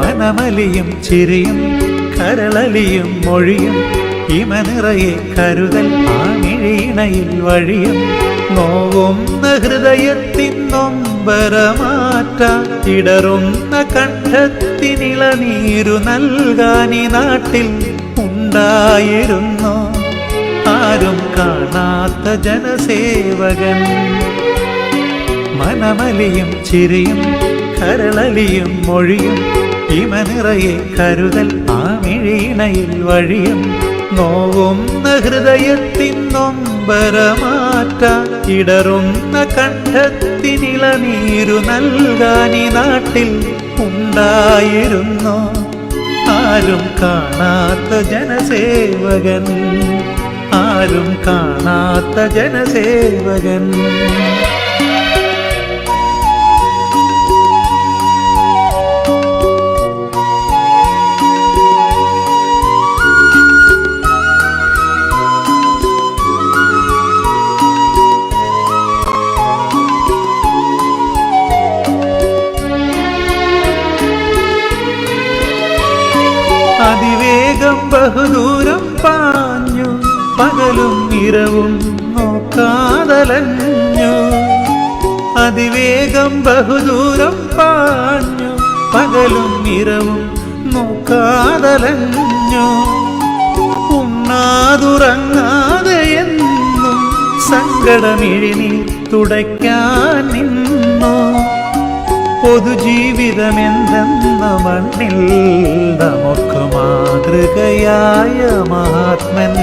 മനമലിയും ചിരിയും കരളലിയും മൊഴിയും ഇമനിറയെ കരുതൽ ആമിഴീണയിൽ വഴിയും നോവുന്ന ഹൃദയത്തിൻ നൊമ്പരമാറ്റാൻ ഇടറുന്ന കണ്ഠത്തിനിളനീരു നൽകാനി നാട്ടിൽ ഉണ്ടായിരുന്നു ആരും കാണാത്ത ജനസേവകൻ. മനമലിയും ചിരിയും കരളലിയും മൊഴിയും ഇമനിറയെ കരുതൽ ആമിഴീണയിൽ വഴിയും നോവുന്ന ഹൃദയത്തിൻ നൊമ്പരമാറ്റാൻ ഇടറുന്ന കണ്ഠത്തിനിളനീരു നൽകാനി നാട്ടിൽ ഉണ്ടായിരുന്നു ആരും കാണാത്ത ജനസേവകൻ. ആരും കാണാത്ത ജനസേവകൻ. അതിവേഗം ബഹുദൂരം പാഞ്ഞു പകലും ഇരവും നോക്കാതലഞ്ഞു. അതിവേഗം ബഹുദൂരം പാഞ്ഞു പകലും ഇരവും നോക്കാതലഞ്ഞു. ഉണ്ണാതുറങ്ങാതെ എന്നും സങ്കടമിഴിനീർ തുടയ്ക്കാൻ നിന്നു. പൊതുജീവിതമെന്തെന്ന മണ്ണിൽ നമുക്ക് മാതൃകയായ മഹാത്മൻ